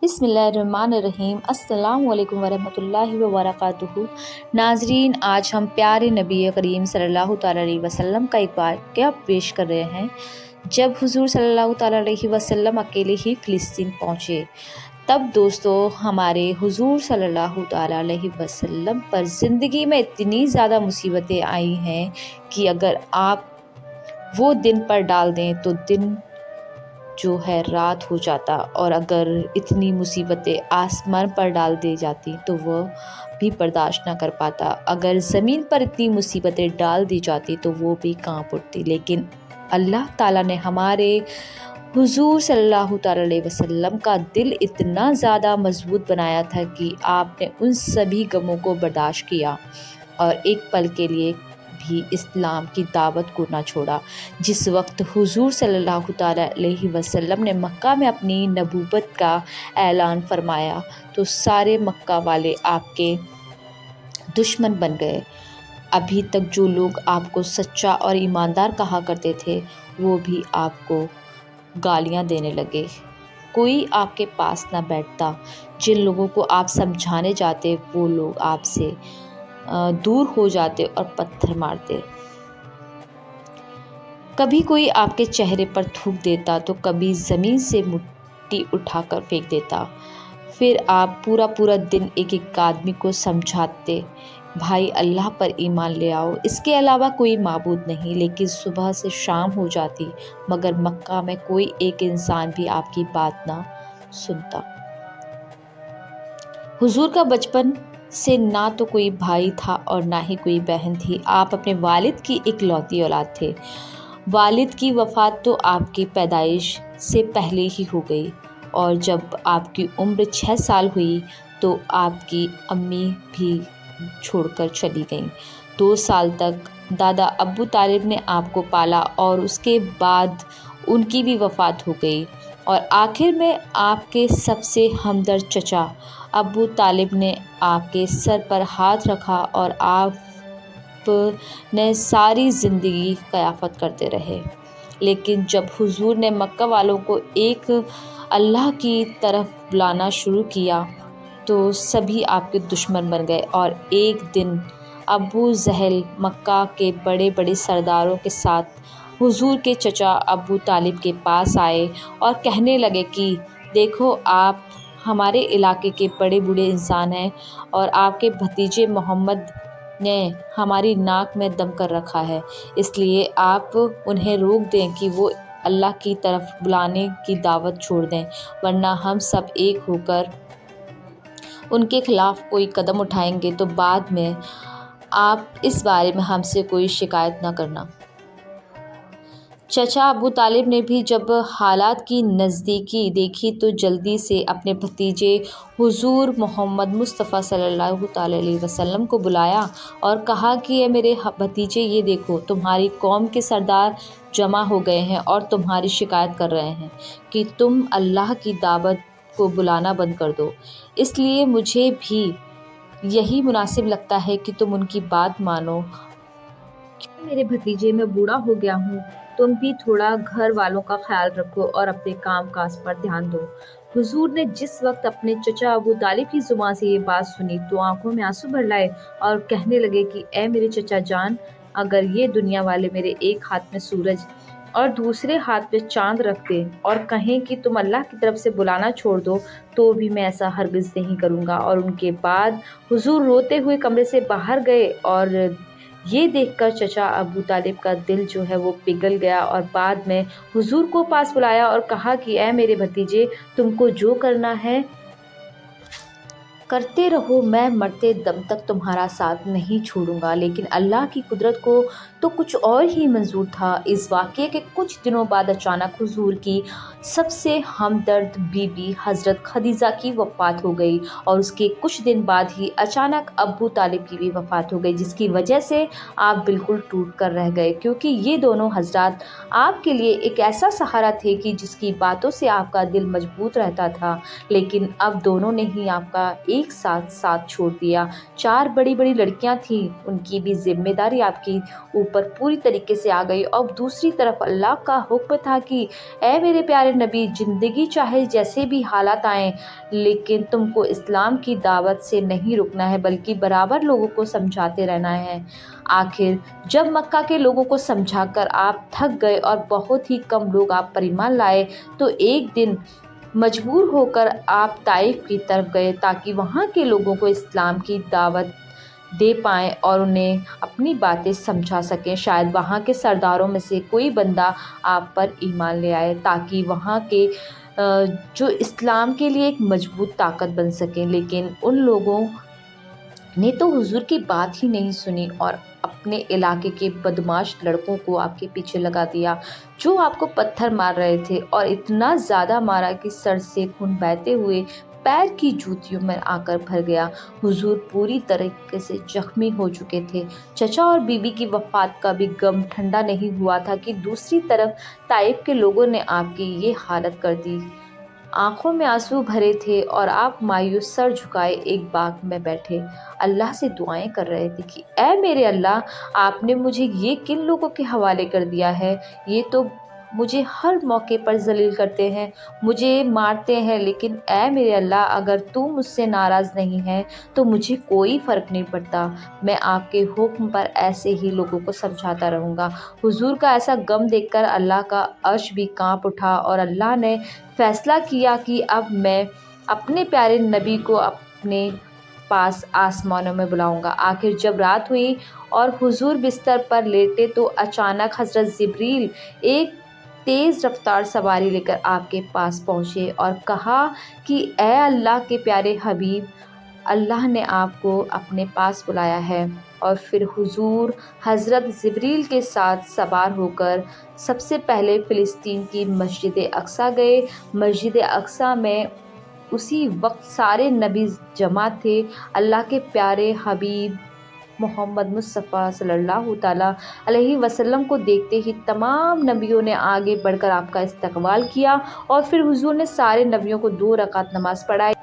بسم اللہ الرحمن الرحیم۔ السلام علیکم ورحمۃ اللہ وبرکاتہ۔ ناظرین، آج ہم پیارے نبی کریم صلی اللہ تعالیٰ علیہ وسلم کا ایک واقعہ پیش کر رہے ہیں۔ جب حضور صلی اللہ تعالیٰ علیہ وسلم اکیلے ہی فلسطین پہنچے، تب دوستو ہمارے حضور صلی اللہ تعالیٰ علیہ وسلم پر زندگی میں اتنی زیادہ مصیبتیں آئی ہیں کہ اگر آپ وہ دن پر ڈال دیں تو دن جو ہے رات ہو جاتا، اور اگر اتنی مصیبتیں آسمان پر ڈال دی جاتی تو وہ بھی برداشت نہ کر پاتا۔ اگر زمین پر اتنی مصیبتیں ڈال دی جاتی تو وہ بھی کانپ اٹھتی۔ لیکن اللہ تعالیٰ نے ہمارے حضور صلی اللہ تعالیٰ علیہ وسلم کا دل اتنا زیادہ مضبوط بنایا تھا کہ آپ نے ان سبھی غموں کو برداشت کیا اور ایک پل کے لیے بھی اسلام کی دعوت کو نہ چھوڑا۔ جس وقت حضور صلی اللہ تعالیٰ علیہ وسلم نے مکہ میں اپنی نبوت کا اعلان فرمایا تو سارے مکہ والے آپ کے دشمن بن گئے۔ ابھی تک جو لوگ آپ کو سچا اور ایماندار کہا کرتے تھے وہ بھی آپ کو گالیاں دینے لگے۔ کوئی آپ کے پاس نہ بیٹھتا۔ جن لوگوں کو آپ سمجھانے جاتے وہ لوگ آپ سے دور ہو جاتے اور پتھر مارتے۔ کبھی کوئی آپ کے چہرے پر تھوک دیتا تو کبھی زمین سے مٹی اٹھا کر پھینک دیتا۔ پھر آپ پورا دن ایک آدمی کو سمجھاتے، بھائی اللہ پر ایمان لے آؤ، اس کے علاوہ کوئی معبود نہیں۔ لیکن صبح سے شام ہو جاتی مگر مکہ میں کوئی ایک انسان بھی آپ کی بات نہ سنتا۔ حضور کا بچپن سے نہ تو کوئی بھائی تھا اور نہ ہی کوئی بہن تھی۔ آپ اپنے والد کی اکلوتی اولاد تھے۔ والد کی وفات تو آپ کی پیدائش سے پہلے ہی ہو گئی، اور جب آپ کی عمر 6 سال ہوئی تو آپ کی امی بھی چھوڑ کر چلی گئیں۔ 2 سال تک دادا ابو طالب نے آپ کو پالا اور اس کے بعد ان کی بھی وفات ہو گئی، اور آخر میں آپ کے سب سے ہمدرد چچا ابو طالب نے آپ کے سر پر ہاتھ رکھا اور آپ نے ساری زندگی قیافت کرتے رہے۔ لیکن جب حضور نے مکہ والوں کو ایک اللہ کی طرف بلانا شروع کیا تو سبھی آپ کے دشمن بن گئے، اور ایک دن ابو جہل مکہ کے بڑے سرداروں کے ساتھ حضور کے چچا ابو طالب کے پاس آئے اور کہنے لگے کہ دیکھو، آپ ہمارے علاقے کے بڑے انسان ہیں اور آپ کے بھتیجے محمد نے ہماری ناک میں دم کر رکھا ہے، اس لیے آپ انہیں روک دیں کہ وہ اللہ کی طرف بلانے کی دعوت چھوڑ دیں، ورنہ ہم سب ایک ہو کر ان کے خلاف کوئی قدم اٹھائیں گے تو بعد میں آپ اس بارے میں ہم سے کوئی شکایت نہ کرنا۔ چچا ابو طالب نے بھی جب حالات کی نزدیکی دیکھی تو جلدی سے اپنے بھتیجے حضور محمد مصطفیٰ صلی اللہ تعالیٰ علیہ وسلم کو بلایا اور کہا کہ اے میرے بھتیجے، یہ دیکھو، تمہاری قوم کے سردار جمع ہو گئے ہیں اور تمہاری شکایت کر رہے ہیں کہ تم اللہ کی دعوت کو بلانا بند کر دو۔ اس لیے مجھے بھی یہی مناسب لگتا ہے کہ تم ان کی بات مانو۔ میرے بھتیجے، میں بوڑھا ہو گیا ہوں، تم بھی تھوڑا گھر والوں کا خیال رکھو اور اپنے کام کاج پر دھیان دو۔ حضور نے جس وقت اپنے چچا ابو طالب کی زبان سے یہ بات سنی تو آنکھوں میں آنسو بھر لائے اور کہنے لگے کہ اے میرے چچا جان، اگر یہ دنیا والے میرے ایک ہاتھ میں سورج اور دوسرے ہاتھ میں چاند رکھ دیں اور کہیں کہ تم اللہ کی طرف سے بلانا چھوڑ دو تو بھی میں ایسا ہرگز نہیں کروں گا۔ اور ان کے بعد حضور روتے ہوئے کمرے سے باہر گئے، اور یہ دیکھ کر چچا ابو طالب کا دل جو ہے وہ پگھل گیا، اور بعد میں حضور کو پاس بلایا اور کہا کہ اے میرے بھتیجے، تم کو جو کرنا ہے کرتے رہو، میں مرتے دم تک تمہارا ساتھ نہیں چھوڑوں گا۔ لیکن اللہ کی قدرت کو تو کچھ اور ہی منظور تھا۔ اس واقعے کے کچھ دنوں بعد اچانک حضور کی سب سے ہمدرد بیوی حضرت خدیجہ کی وفات ہو گئی، اور اس کے کچھ دن بعد ہی اچانک ابو طالب کی بھی وفات ہو گئی، جس کی وجہ سے آپ بالکل ٹوٹ کر رہ گئے، کیونکہ یہ دونوں حضرات آپ کے لیے ایک ایسا سہارا تھے کہ جس کی باتوں سے آپ کا دل مضبوط رہتا تھا۔ لیکن اب دونوں نے ہی آپ کا ایک ساتھ ساتھ چھوڑ دیا۔ 4 بڑی بڑی لڑکیاں تھیں، ان کی بھی ذمہ داری آپ کی اوپر پوری طریقے سے آ گئی، اور دوسری طرف اللہ کا حکم تھا کہ اے میرے پیارے نبی، زندگی چاہے جیسے بھی حالات آئیں لیکن تم کو اسلام کی دعوت سے نہیں رکنا ہے بلکہ برابر لوگوں کو سمجھاتے رہنا ہے۔ آخر جب مکہ کے لوگوں کو سمجھا کر آپ تھک گئے اور بہت ہی کم لوگ آپ پر ایمان لائے تو ایک دن مجبور ہو کر آپ طائف کی طرف گئے تاکہ وہاں کے لوگوں کو اسلام کی دعوت دے پائیں اور انہیں اپنی باتیں سمجھا سکیں۔ شاید وہاں کے سرداروں میں سے کوئی بندہ آپ پر ایمان لے آئے تاکہ وہاں کے جو اسلام کے لیے ایک مضبوط طاقت بن سکیں، لیکن ان لوگوں نے تو حضور کی بات ہی نہیں سنی اور اپنے علاقے کے بدمعاش لڑکوں کو آپ کے پیچھے لگا دیا جو آپ کو پتھر مار رہے تھے، اور اتنا زیادہ مارا کہ سر سے خون بہتے ہوئے پیر کی جوتیوں میں آ کر بھر گیا۔ حضور پوری طریقے سے زخمی ہو چکے تھے۔ چچا اور بیوی کی وفات کا بھی غم ٹھنڈا نہیں ہوا تھا کہ دوسری طرف طائف کے لوگوں نے آپ کی یہ حالت کر دی۔ آنکھوں میں آنسو بھرے تھے اور آپ مایوس سر جھکائے ایک باغ میں بیٹھے اللہ سے دعائیں کر رہے تھے کہ اے میرے اللہ، آپ نے مجھے یہ کن لوگوں کے حوالے کر دیا ہے؟ یہ تو مجھے ہر موقع پر ذلیل کرتے ہیں، مجھے مارتے ہیں، لیکن اے میرے اللہ، اگر تو مجھ سے ناراض نہیں ہے تو مجھے کوئی فرق نہیں پڑتا، میں آپ کے حکم پر ایسے ہی لوگوں کو سمجھاتا رہوں گا۔ حضور کا ایسا غم دیکھ کر اللہ کا عرش بھی کانپ اٹھا اور اللہ نے فیصلہ کیا کہ اب میں اپنے پیارے نبی کو اپنے پاس آسمانوں میں بلاؤں گا۔ آخر جب رات ہوئی اور حضور بستر پر لیٹے تو اچانک حضرت جبریل ایک تیز رفتار سواری لے کر آپ کے پاس پہنچے اور کہا کہ اے اللہ کے پیارے حبیب، اللہ نے آپ کو اپنے پاس بلایا ہے۔ اور پھر حضور حضرت جبریل کے ساتھ سوار ہو کر سب سے پہلے فلسطین کی مسجد اقصیٰ گئے۔ مسجد اقصیٰ میں اسی وقت سارے نبی جمع تھے۔ اللہ کے پیارے حبیب محمد مصطفیٰ صلی اللہ تعالیٰ علیہ وسلم کو دیکھتے ہی تمام نبیوں نے آگے بڑھ کر آپ کا استقبال کیا اور پھر حضور نے سارے نبیوں کو 2 رکعت نماز پڑھائی۔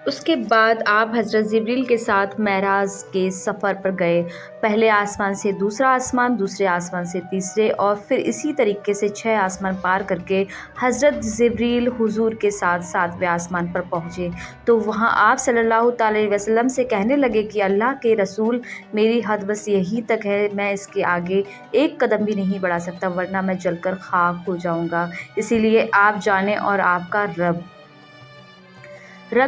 اس کے بعد آپ حضرت جبریل کے ساتھ معراج کے سفر پر گئے، پہلے آسمان سے دوسرا آسمان، دوسرے آسمان سے تیسرے، اور پھر اسی طریقے سے 6 آسمان پار کر کے حضرت جبریل حضور کے ساتھ 7ویں آسمان پر پہنچے تو وہاں آپ صلی اللہ تعالیٰ علیہ وسلم سے کہنے لگے کہ اللہ کے رسول، میری حد بس یہی تک ہے، میں اس کے آگے ایک قدم بھی نہیں بڑھا سکتا ورنہ میں جل کر خاک ہو جاؤں گا، اسی لیے آپ جانیں اور آپ کا رب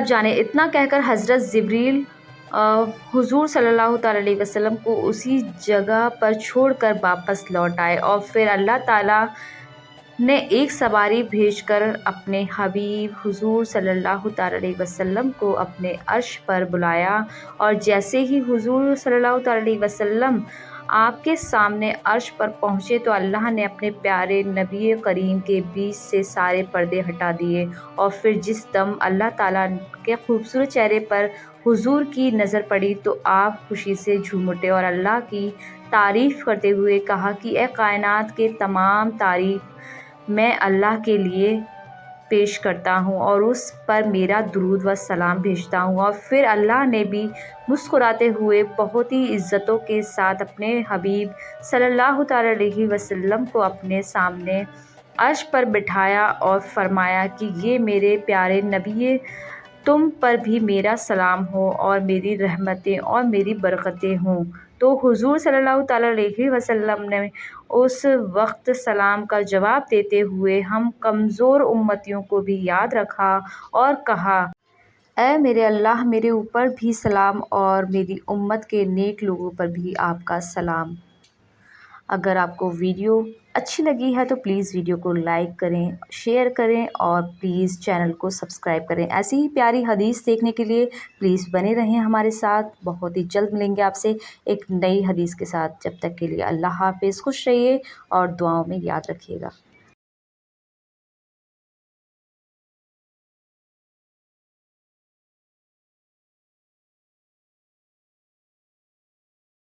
جانے۔ اتنا کہہ کر حضرت جبریل حضور صلی اللہ تعالیٰ علیہ وسلم کو اسی جگہ پر چھوڑ کر واپس لوٹ آئے اور پھر اللہ تعالیٰ نے ایک سواری بھیج کر اپنے حبیب حضور صلی اللہ تعالیٰ علیہ وسلم کو اپنے عرش پر بلایا، اور جیسے ہی حضور صلی اللہ تعالیٰ علیہ وسلم آپ کے سامنے عرش پر پہنچے تو اللہ نے اپنے پیارے نبی کریم کے بیچ سے سارے پردے ہٹا دیے، اور پھر جس دم اللہ تعالیٰ کے خوبصورت چہرے پر حضور کی نظر پڑی تو آپ خوشی سے جھوم اٹھے اور اللہ کی تعریف کرتے ہوئے کہا کہ اے کائنات کے تمام تعریف میں اللہ کے لیے پیش کرتا ہوں اور اس پر میرا درود و سلام بھیجتا ہوں۔ اور پھر اللہ نے بھی مسکراتے ہوئے بہت ہی عزتوں کے ساتھ اپنے حبیب صلی اللہ تعالیٰ علیہ وسلم کو اپنے سامنے عرش پر بٹھایا اور فرمایا کہ یہ میرے پیارے نبی، تم پر بھی میرا سلام ہو اور میری رحمتیں اور میری برکتیں ہوں۔ تو حضور صلی اللہ تعالیٰ علیہ وسلم نے اس وقت سلام کا جواب دیتے ہوئے ہم کمزور امتیوں کو بھی یاد رکھا اور کہا، اے میرے اللہ، میرے اوپر بھی سلام اور میری امت کے نیک لوگوں پر بھی آپ کا سلام۔ اگر آپ کو ویڈیو اچھی لگی ہے تو پلیز ویڈیو کو لائک کریں، شیئر کریں اور پلیز چینل کو سبسکرائب کریں۔ ایسی ہی پیاری حدیث دیکھنے کے لیے پلیز بنے رہیں ہمارے ساتھ۔ بہت ہی جلد ملیں گے آپ سے ایک نئی حدیث کے ساتھ، جب تک کے لیے اللہ حافظ، خوش رہیے اور دعاؤں میں یاد رکھیے گا۔